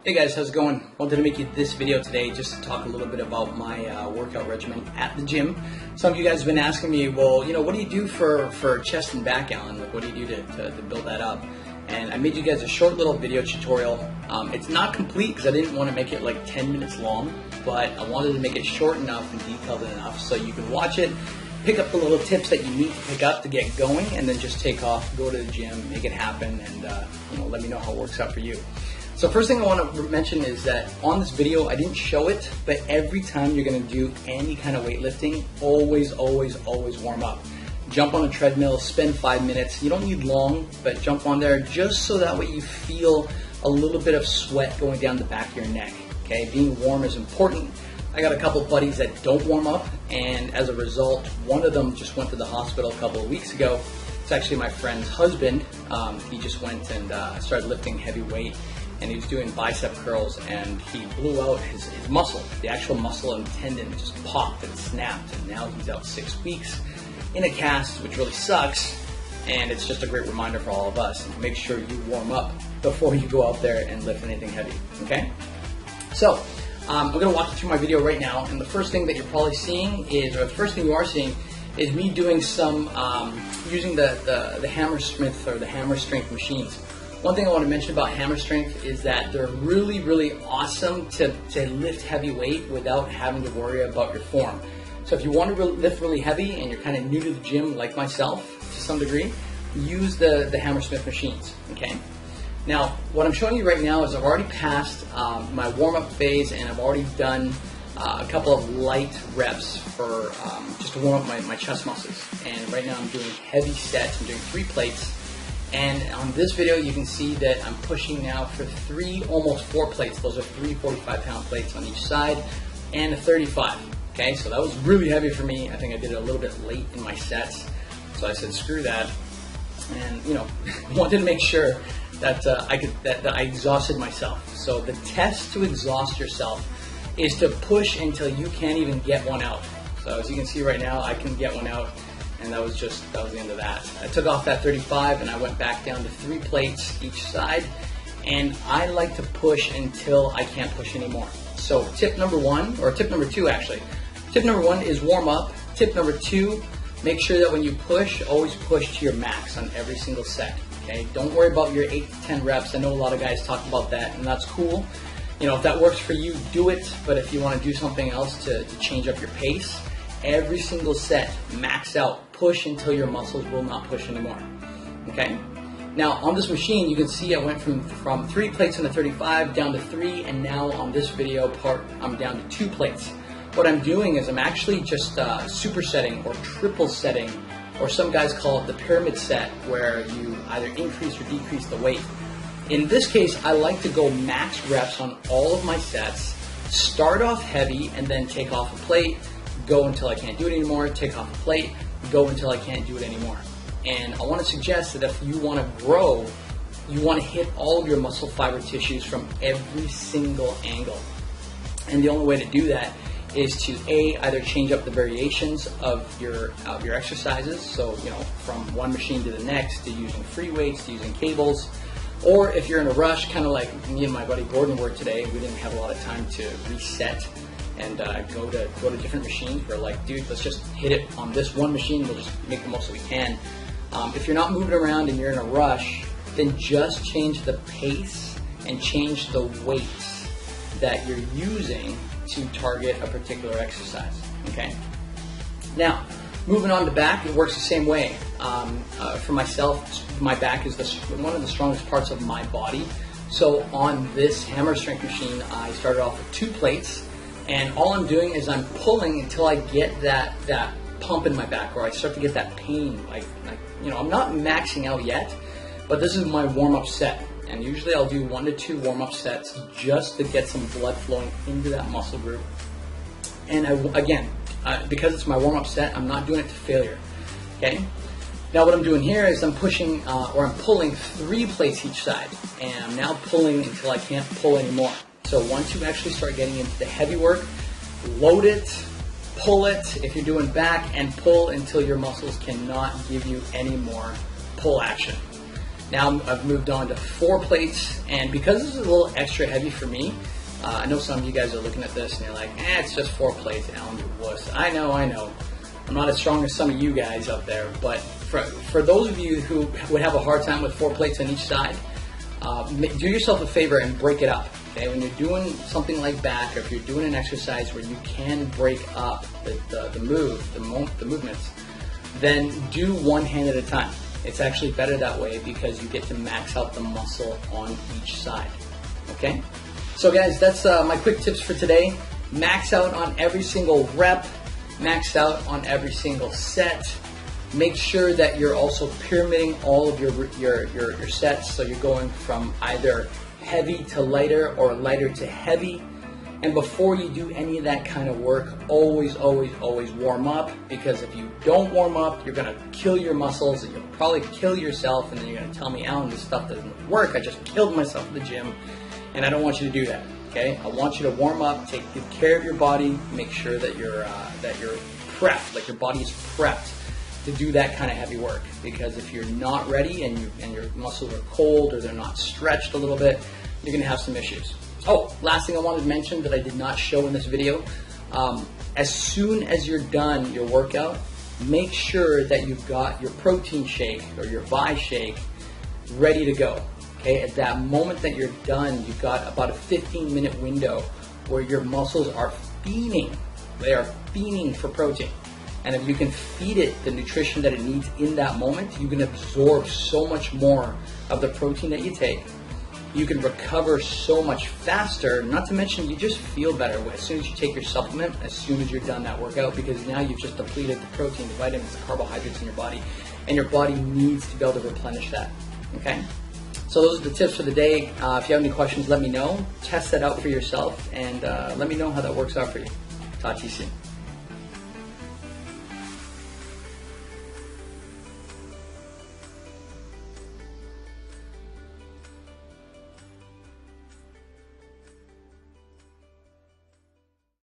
Hey guys, how's it going? Wanted to make you this video today just to talk a little bit about my workout regimen at the gym. Some of you guys have been asking me, well, what do you do for chest and back, Allan? Like, what do you do to build that up? And I made you guys a short little video tutorial. It's not complete because I didn't want to make it like 10 minutes long, but I wanted to make it short enough and detailed enough so you can watch it, pick up the little tips that you need to pick up to get going, and then just take off, go to the gym, make it happen, and let me know how it works out for you. So first thing I want to mention is that on this video, I didn't show it, but every time you're going to do any kind of weightlifting, always warm up. Jump on a treadmill, spend 5 minutes. You don't need long, but jump on there just so that way you feel a little bit of sweat going down the back of your neck. Okay, being warm is important. I got a couple buddies that don't warm up, and as a result, one of them just went to the hospital a couple of weeks ago. It's actually my friend's husband. He just went and started lifting heavy weight, and he was doing bicep curls, and he blew out his muscle. The actual muscle and tendon just popped and snapped, and now he's out 6 weeks in a cast, which really sucks. And it's just a great reminder for all of us. Make sure you warm up before you go out there and lift anything heavy, okay? So, I'm gonna walk you through my video right now, and the first thing that you're probably seeing is, or the first thing you are seeing, is me doing some, using the hammer strength or the hammer strength machines. One thing I want to mention about hammer strength is that they're really awesome to lift heavy weight without having to worry about your form. So if you want to lift really heavy and you're kind of new to the gym like myself to some degree, use the Hammersmith machines, okay? Now, what I'm showing you right now is I've already passed my warm-up phase, and I've already done a couple of light reps for just to warm up my chest muscles. And right now I'm doing heavy sets. I'm doing 3 plates. And on this video, you can see that I'm pushing now for 3, almost 4 plates. Those are 3 45-pound plates on each side, and a 35. Okay, so that was really heavy for me. I think I did it a little bit late in my sets, so I said screw that, and wanted to make sure that I exhausted myself. So the test to exhaust yourself is to push until you can't even get one out. So as you can see right now, I can get one out. And that was the end of that. I took off that 35 and I went back down to 3 plates each side. And I like to push until I can't push anymore. So tip number 1, or tip number 2 actually. Tip number 1 is warm up. Tip number 2, make sure that when you push, always push to your max on every single set. Okay? Don't worry about your 8 to 10 reps. I know a lot of guys talk about that, and that's cool. If that works for you, do it. But if you want to do something else to change up your pace, every single set, max out, push until your muscles will not push anymore, okay? Now, on this machine, you can see I went from 3 plates in the 35 down to 3, and now on this video part, I'm down to 2 plates. What I'm doing is I'm actually just supersetting or triple setting, or some guys call it the pyramid set, where you either increase or decrease the weight. In this case, I like to go max reps on all of my sets, start off heavy, and then take off a plate, go until I can't do it anymore, take off a plate, go until I can't do it anymore. And I want to suggest that if you want to grow, you want to hit all of your muscle fiber tissues from every single angle. And the only way to do that is to either change up the variations of your exercises, so from one machine to the next, to using free weights, to using cables, or if you're in a rush, kind of like me and my buddy Gordon were today, we didn't have a lot of time to reset and go to different machines. We're like, dude, let's just hit it on this one machine. We'll just make the most that we can. If you're not moving around and you're in a rush, then just change the pace and change the weights that you're using to target a particular exercise, okay? Now, moving on to back, it works the same way. For myself, my back is one of the strongest parts of my body. So on this hammer strength machine, I started off with 2 plates. And all I'm doing is I'm pulling until I get that pump in my back, or I start to get that pain. I'm not maxing out yet, but this is my warm-up set. And usually I'll do 1 to 2 warm-up sets just to get some blood flowing into that muscle group. And because it's my warm-up set, I'm not doing it to failure. Okay. Now what I'm doing here is I'm pushing, or I'm pulling 3 plates each side, and I'm now pulling until I can't pull anymore. So once you actually start getting into the heavy work, load it, pull it if you're doing back, and pull until your muscles cannot give you any more pull action. Now I've moved on to 4 plates, and because this is a little extra heavy for me, I know some of you guys are looking at this and you're like, it's just 4 plates, Allan, you wuss. I know. I'm not as strong as some of you guys up there, but for those of you who would have a hard time with 4 plates on each side, do yourself a favor and break it up. Okay, when you're doing something like back, or if you're doing an exercise where you can break up the movements, then do one hand at a time. It's actually better that way because you get to max out the muscle on each side. Okay, so guys, that's my quick tips for today. Max out on every single rep, max out on every single set. Make sure that you're also pyramiding all of your sets, so you're going from either heavy to lighter or lighter to heavy. And before you do any of that kind of work, always warm up, because if you don't warm up, you're gonna kill your muscles and you'll probably kill yourself, and then you're gonna tell me, Allan, this stuff doesn't work. I just killed myself at the gym, and I don't want you to do that. Okay? I want you to warm up, take good care of your body, make sure that you're prepped, like your body is prepped to do that kind of heavy work. Because if you're not ready and your muscles are cold or they're not stretched a little bit, you're gonna have some issues. Oh, last thing I wanted to mention that I did not show in this video, as soon as you're done your workout, make sure that you've got your protein shake or your Vi shake ready to go. Okay, at that moment that you're done, you've got about a 15-minute window where your muscles are fiending. They are fiending for protein. And if you can feed it the nutrition that it needs in that moment, you can absorb so much more of the protein that you take. You can recover so much faster, not to mention you just feel better as soon as you take your supplement, as soon as you're done that workout, because now you've just depleted the protein, the vitamins, the carbohydrates in your body, and your body needs to be able to replenish that, okay? So those are the tips for the day. If you have any questions, let me know. Test that out for yourself, and let me know how that works out for you. Talk to you soon.